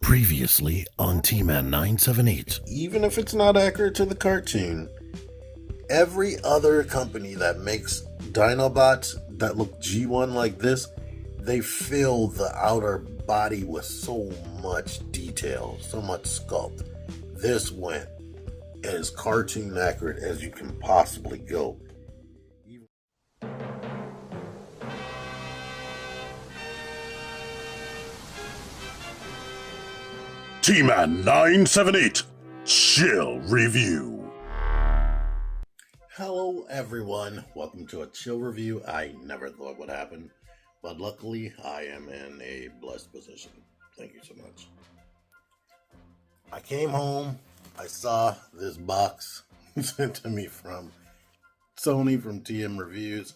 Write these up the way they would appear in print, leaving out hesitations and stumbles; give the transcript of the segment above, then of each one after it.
Previously on T-Man 978. Even if it's not accurate to the cartoon, every other company that makes Dinobots that look G1 like this, they fill the outer body with so much detail, so much sculpt. This went as cartoon accurate as you can possibly go. T-Man 978 Chill Review. Hello everyone, welcome to a chill review. I never thought would happen, but luckily I am in a blessed position. Thank you so much. I came home, I saw this box sent to me from Sony from TM Reviews,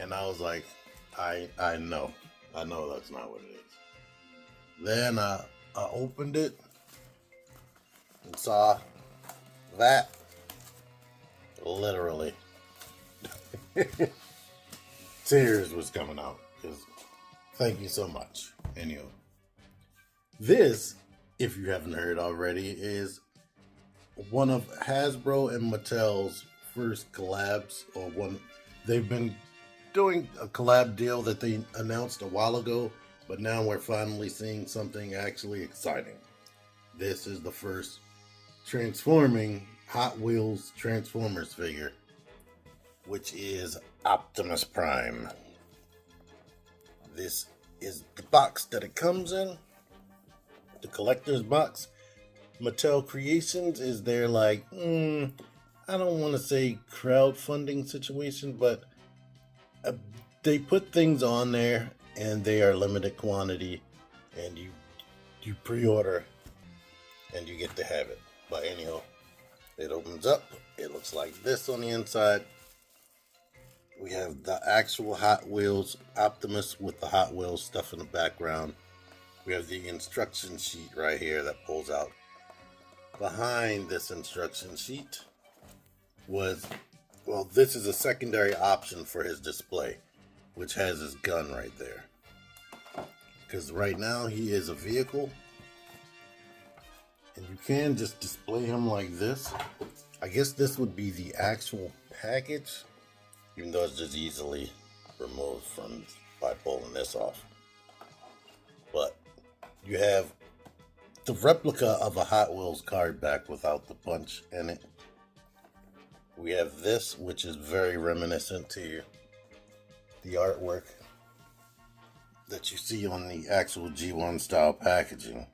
and I was like, I know that's not what it is. Then I opened it and saw that. Literally. Tears was coming out. Because thank you so much. Anyway. This, if you haven't heard already, is one of Hasbro and Mattel's first collabs. They've been doing a collab deal that they announced a while ago, but now we're finally seeing something actually exciting. This is the first transforming Hot Wheels Transformers figure, which is Optimus Prime. This is the box that it comes in, the collector's box. Mattel Creations is their I don't want to say crowdfunding situation, but they put things on there and they are limited quantity, and you pre-order and you get to have it. But anyhow, it opens up. It looks like this on the inside. We have the actual Hot Wheels Optimus with the Hot Wheels stuff in the background. We have the instruction sheet right here that pulls out. Behind this instruction sheet this is a secondary option for his display, which has his gun right there. Because right now he is a vehicle, and you can just display him like this. I guess this would be the actual package, even though it's just easily removed by pulling this off. But you have the replica of a Hot Wheels card back without the punch in it. We have this, which is very reminiscent to the artwork that you see on the actual G1 style packaging.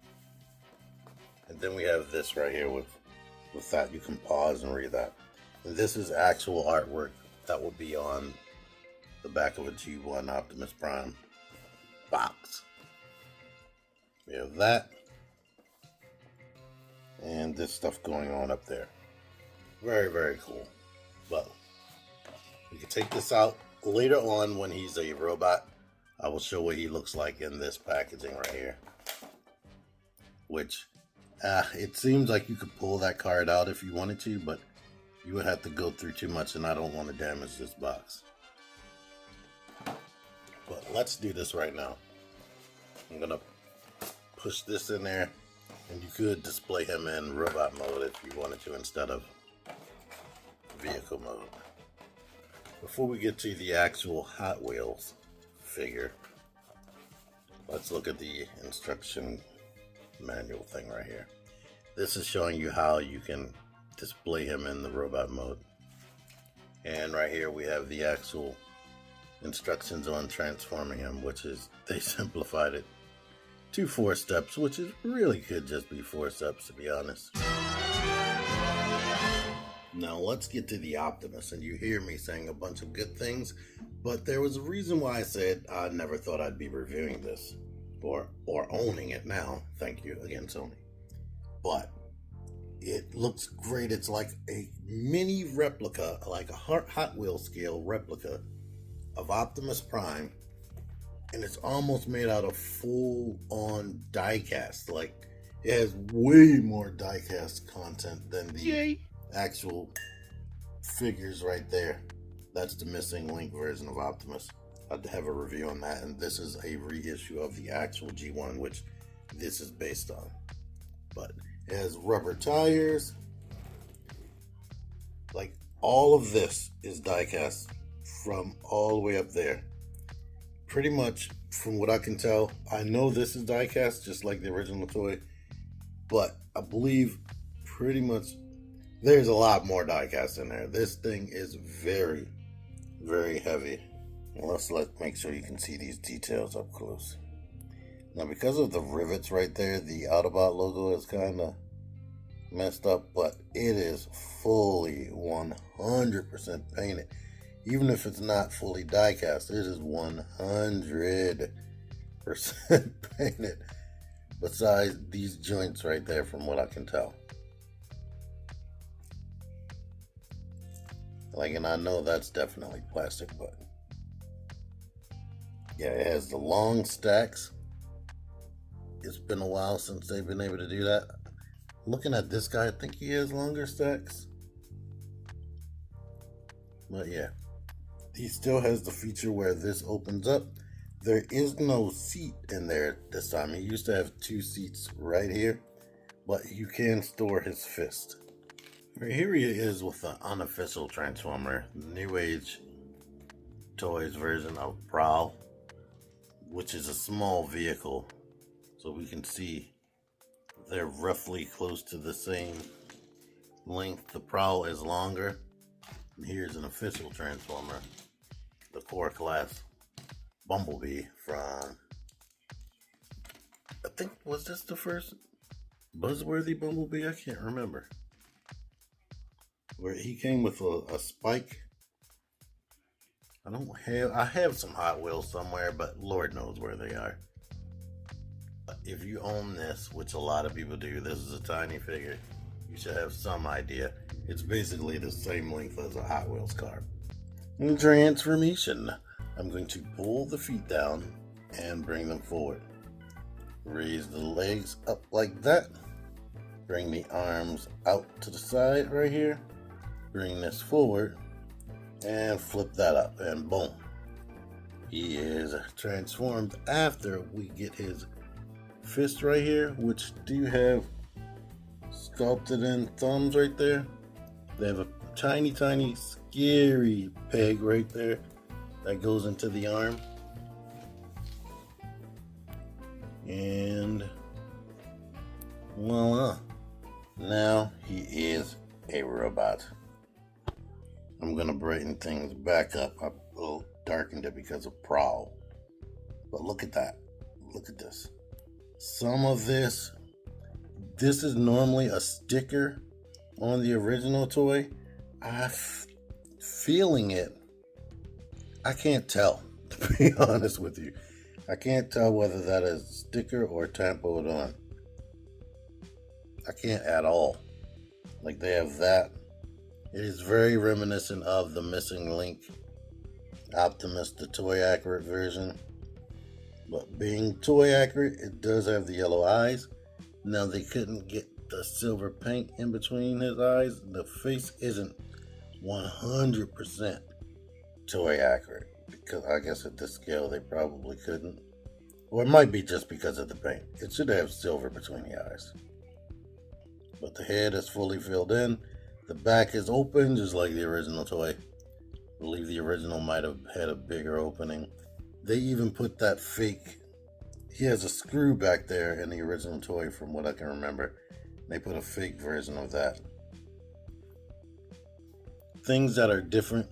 And then we have this right here with that. You can pause and read that. And this is actual artwork that will be on the back of a G1 Optimus Prime box. We have that. And this stuff going on up there. Very, very cool. But we can take this out later on when he's a robot. I will show what he looks like in this packaging right here. Which, it seems like you could pull that card out if you wanted to, but you would have to go through too much, and I don't want to damage this box. But let's do this right now. I'm going to push this in there, and you could display him in robot mode if you wanted to instead of vehicle mode. Before we get to the actual Hot Wheels figure, let's look at the instruction manual thing right here. This is showing you how you can display him in the robot mode. And right here we have the actual instructions on transforming him, which is, they simplified it to 4 steps, which is really could just be 4 steps, to be honest. Now let's get to the Optimus, and you hear me saying a bunch of good things, but there was a reason why I said I never thought I'd be reviewing this or owning it now. Thank you again, Sony. But it looks great. It's like a mini replica, like a Hot Wheels scale replica of Optimus Prime, and it's almost made out of full-on die-cast. Like, it has way more die-cast content than the actual figures right there. That's the missing link version of Optimus. I'd have a review on that, and this is a reissue of the actual G1, which this is based on. But it has rubber tires. Like, all of this is die cast from all the way up there. Pretty much, from what I can tell, I know this is die cast just like the original toy, but I believe pretty much there's a lot more die cast in there. This thing is very, very heavy. Let's make sure you can see these details up close. Now, because of the rivets right there, the Autobot logo is kind of messed up, but it is fully 100% painted. Even if it's not fully die cast, it is 100% painted. Besides these joints right there, from what I can tell. Like, and I know that's definitely plastic, but yeah, it has the long stacks. It's been a while since they've been able to do that. Looking at this guy, I think he has longer stacks. But yeah, he still has the feature where this opens up. There is no seat in there this time. He used to have 2 seats right here, but you can store his fist. Right here he is with the unofficial Transformer, New Age Toys version of Prowl, which is a small vehicle. So we can see they're roughly close to the same length. The Prowl is longer. And here's an official Transformer, the core class Bumblebee from, I think, was this the first Buzzworthy Bumblebee? I can't remember. Where he came with a spike. I have some Hot Wheels somewhere, but Lord knows where they are. If you own this, which a lot of people do, this is a tiny figure, you should have some idea. It's basically the same length as a Hot Wheels car. In transformation, I'm going to pull the feet down and bring them forward. Raise the legs up like that. Bring the arms out to the side right here. Bring this forward and flip that up, and boom. He is transformed after we get his fist right here, which do have sculpted in thumbs right there. They have a tiny, tiny, scary peg right there that goes into the arm. And voila. Now he is a robot. I'm going to brighten things back up. I darkened it because of Prowl. But look at that. Look at this. Some of this is normally a sticker on the original toy. Feeling it, I can't tell, to be honest with you. I can't tell whether that is a sticker or tampoed on. I can't at all. Like, they have that. It is very reminiscent of the Missing Link Optimus, the toy accurate version. But being toy accurate, it does have the yellow eyes. Now, they couldn't get the silver paint in between his eyes. The face isn't 100% toy accurate, because I guess at this scale they probably couldn't. Or it might be just because of the paint. It should have silver between the eyes. But the head is fully filled in. The back is open, just like the original toy. I believe the original might have had a bigger opening. They even put that fake, he has a screw back there in the original toy from what I can remember. They put a fake version of that. Things that are different.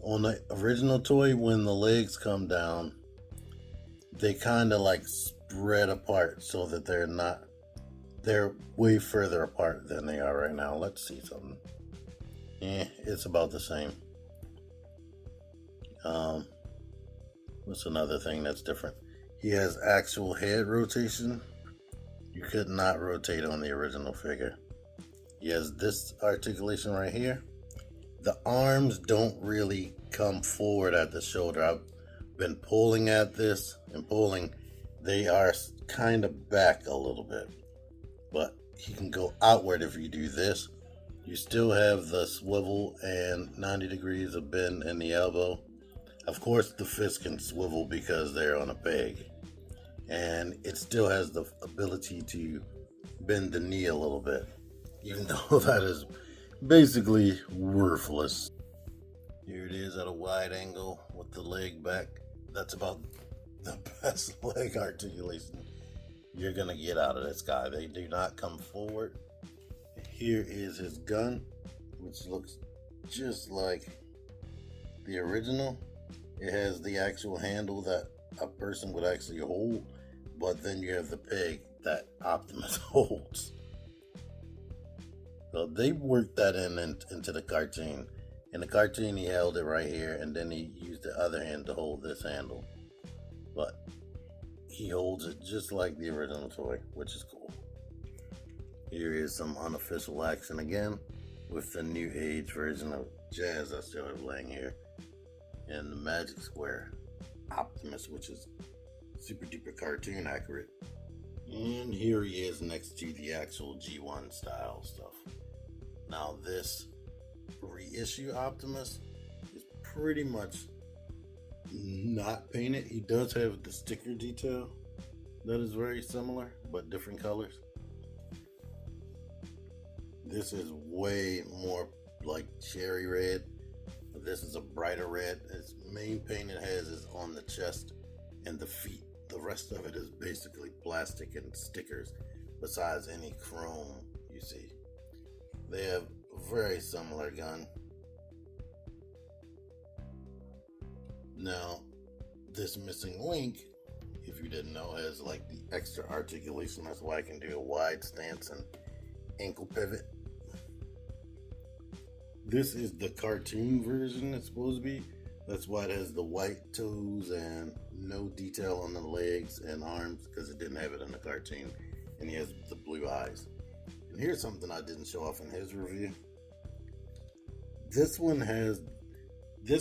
On the original toy, when the legs come down, they kind of like spread apart so that they're way further apart than they are right now. Let's see something. It's about the same. What's another thing that's different? He has actual head rotation. You could not rotate on the original figure. He has this articulation right here. The arms don't really come forward at the shoulder. I've been pulling at this and pulling. They are kind of back a little bit. But he can go outward if you do this. You still have the swivel and 90 degrees of bend in the elbow. Of course, the fist can swivel because they're on a peg. and it still has the ability to bend the knee a little bit, even though that is basically worthless. Here it is at a wide angle with the leg back. That's about the best leg articulation you're gonna get out of this guy. They do not come forward. Here is his gun, which looks just like the original. It has the actual handle that a person would actually hold, but then you have the peg that Optimus holds. So they worked that into the cartoon. In the cartoon, he held it right here, and then he used the other hand to hold this handle. But he holds it just like the original toy, which is cool. Here is some unofficial action again with the new age version of Jazz I still have laying here, and the Magic Square Optimus, which is super duper cartoon accurate. And here he is next to the actual G1 style stuff. Now this reissue Optimus is pretty much not painted. He does have the sticker detail that is very similar, but different colors. This is way more like cherry red. This is a brighter red. Its main paint it has is on the chest and the feet. The rest of it is basically plastic and stickers, besides any chrome you see. They have a very similar gun. Now, this missing link, if you didn't know, has like the extra articulation. That's why I can do a wide stance and ankle pivot. This is the cartoon version, it's supposed to be. That's why it has the white toes and no detail on the legs and arms, because it didn't have it in the cartoon. And he has the blue eyes. And here's something I didn't show off in his review. This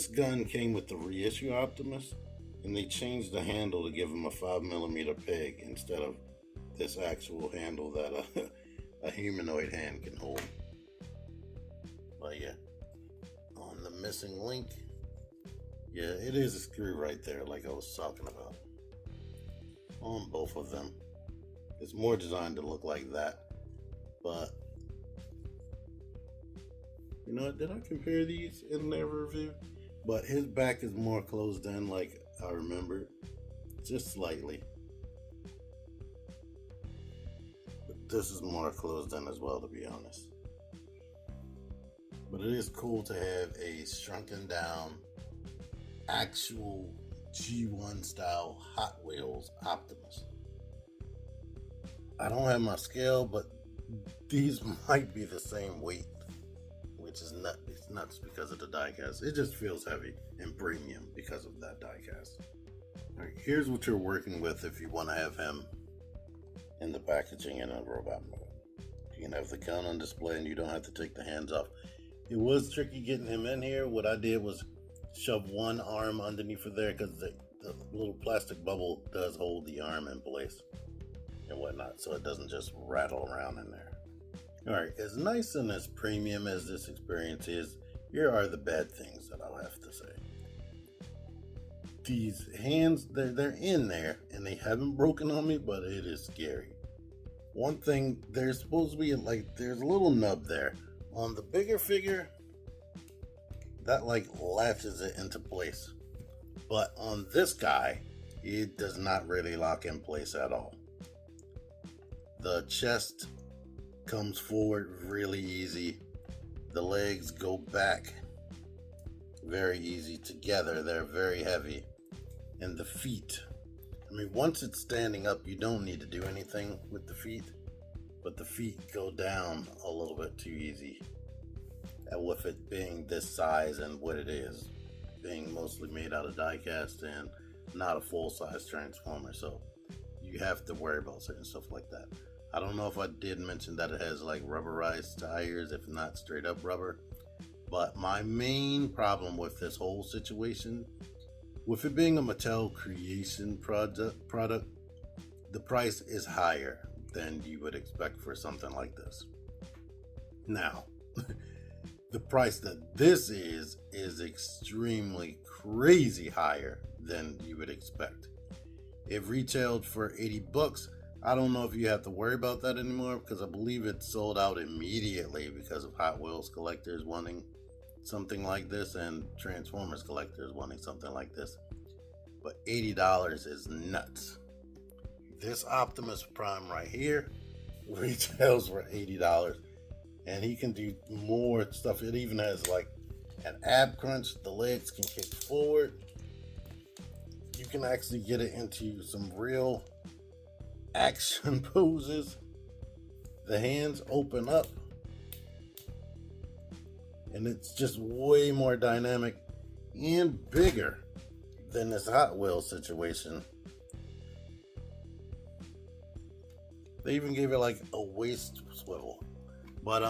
gun came with the reissue Optimus, and they changed the handle to give him a 5mm peg instead of this actual handle that a humanoid hand can hold. But yeah, on the missing link, yeah, it is a screw right there like I was talking about. On both of them. It's more designed to look like that. But, you know what, did I compare these in their review? But his back is more closed in like I remember. Just slightly. But this is more closed in as well, to be honest. But it is cool to have a shrunken down, actual G1 style Hot Wheels Optimus. I don't have my scale, but these might be the same weight, which is nuts because of the die cast. It just feels heavy and premium because of that die cast. All right, here's what you're working with if you want to have him in the packaging in a robot mode. You can have the gun on display and you don't have to take the hands off. It was tricky getting him in here. What I did was shove one arm underneath of there because the little plastic bubble does hold the arm in place and whatnot, so it doesn't just rattle around in there. Alright, as nice and as premium as this experience is, here are the bad things that I'll have to say. These hands, they're in there and they haven't broken on me, but it is scary. One thing, there's supposed to be like, there's a little nub there. On the bigger figure, that like latches it into place. But on this guy, it does not really lock in place at all. The chest comes forward really easy. The legs go back very easy together. They're very heavy. And the feet, I mean, once it's standing up, you don't need to do anything with the feet, but the feet go down a little bit too easy. And with it being this size and what it is, being mostly made out of die cast and not a full-size transformer, so you have to worry about certain stuff like that. I don't know if I did mention that it has like rubberized tires, if not straight up rubber. But my main problem with this whole situation, with it being a Mattel Creation product, the price is higher than you would expect for something like this. Now, the price that this is extremely crazy higher than you would expect. It retailed for 80 bucks. I don't know if you have to worry about that anymore because I believe it sold out immediately because of Hot Wheels collectors wanting something like this and Transformers collectors wanting something like this. But $80 is nuts. This Optimus Prime right here retails for $80, and he can do more stuff. It even has like an ab crunch. The legs can kick forward. You can actually get it into some real action poses. The hands open up, and it's just way more dynamic and bigger than this Hot Wheels situation. They even gave it like a waist swivel, but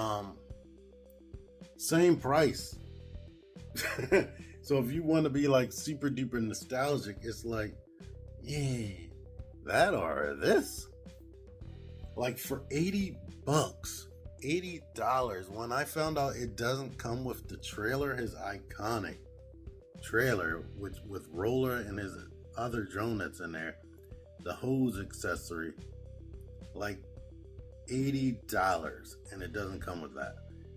same price. So if you want to be like super duper nostalgic, it's like, yeah, that or this. Like for 80 bucks, $80. When I found out it doesn't come with the trailer, his iconic trailer, which with Roller and his other drone that's in there, the hose accessory, like $80, and it doesn't come with that.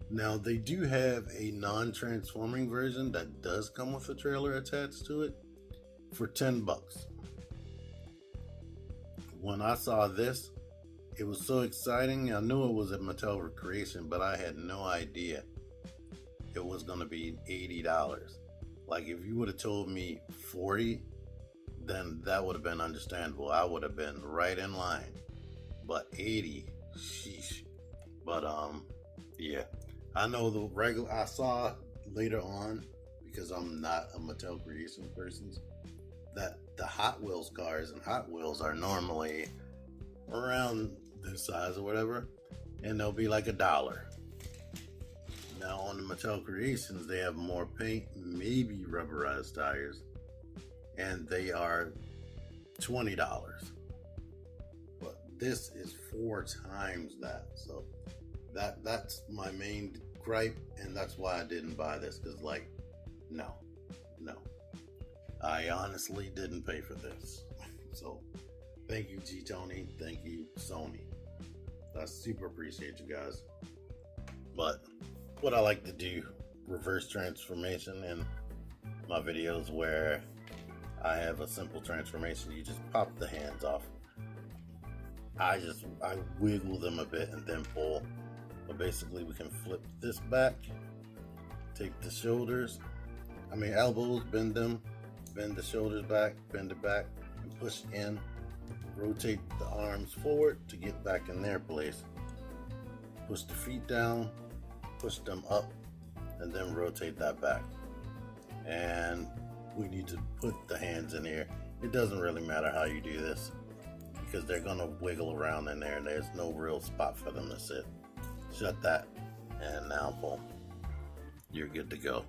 Now they do have a non-transforming version that does come with a trailer attached to it for 10 bucks. When I saw this, it was so exciting. I knew it was at Mattel Creations, but I had no idea it was going to be $80. Like if you would have told me 40, then that would have been understandable. I would have been right in line. But 80, sheesh. But yeah. I know the regular, I saw later on, because I'm not a Mattel Creations person, that the Hot Wheels cars and Hot Wheels are normally around this size or whatever, and they'll be like $1. Now on the Mattel Creations, they have more paint, maybe rubberized tires, and they are $20. But this is 4 times that, so that's my main gripe, and that's why I didn't buy this, because like, no, I honestly didn't pay for this. So thank you, G-Tony, thank you, Sony. I super appreciate you guys. But what I like to do, reverse transformation in my videos, where I have a simple transformation. You just pop the hands off. I wiggle them a bit and then pull. But basically we can flip this back, take the shoulders, elbows, bend them, bend the shoulders back, bend it back, and push in, rotate the arms forward to get back in their place. Push the feet down, push them up, and then rotate that back. And we need to put the hands in here. It doesn't really matter how you do this, because they're gonna wiggle around in there and there's no real spot for them to sit. Shut that, and now boom, you're good to go.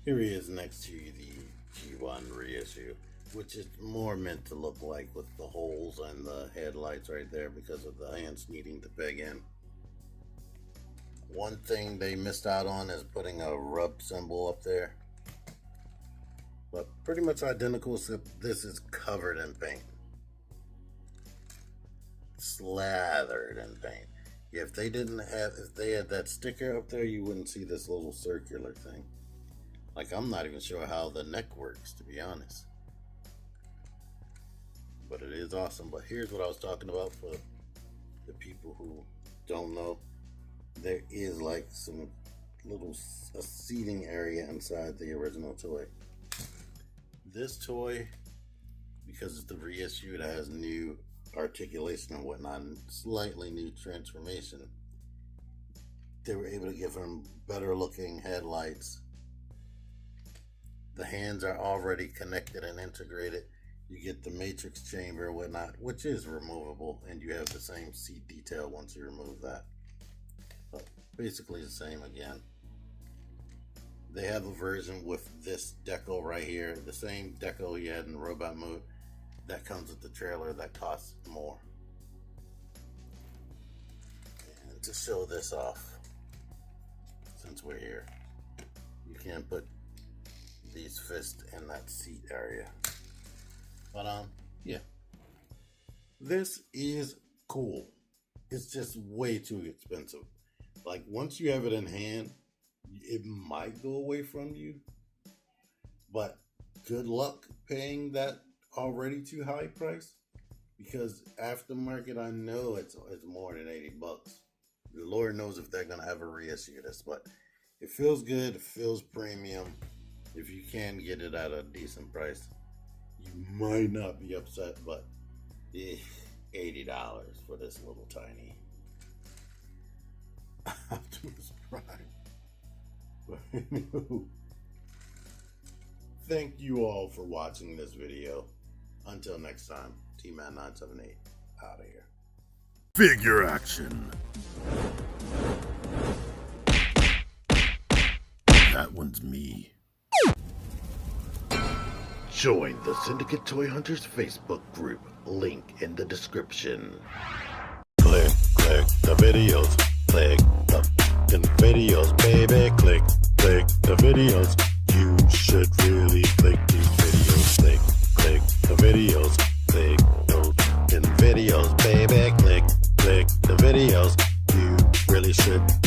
Here he is next to the G1 reissue, which is more meant to look like with the holes and the headlights right there because of the hands needing to peg in. One thing they missed out on is putting a rub symbol up there, but pretty much identical, except this is covered in paint, slathered in paint. If they had that sticker up there, you wouldn't see this little circular thing. Like, I'm not even sure how the neck works, to be honest. But it is awesome. But here's what I was talking about for the people who don't know. There is like some a seating area inside the original toy. This toy, because it's the reissue, it has new articulation and whatnot, and slightly new transformation. They were able to give him better looking headlights. The hands are already connected and integrated. You get the matrix chamber and whatnot, which is removable, and you have the same seat detail once you remove that. But basically the same again. They have a version with this deco right here, the same deco you had in robot mode. That comes with the trailer that costs more. And to show this off, since we're here, you can put these fists in that seat area. But Yeah. This is cool. It's just way too expensive. Like, once you have it in hand, it might go away from you. But good luck paying that already too high price. Because aftermarket, I know it's more than $80. The Lord knows if they're going to ever reissue this. But it feels good. It feels premium. If you can get it at a decent price, you might not be upset, but $80 for this little tiny Optimus Prime. But anywho, thank you all for watching this video. Until next time, T-Man978 out of here. Figure action. That one's me. Join the Syndicate Toy Hunters Facebook group. Link in the description. Click the videos. Click the videos, baby. Click the videos. You should really click these videos. Click the videos. Click those videos, baby. Click the videos. You really should.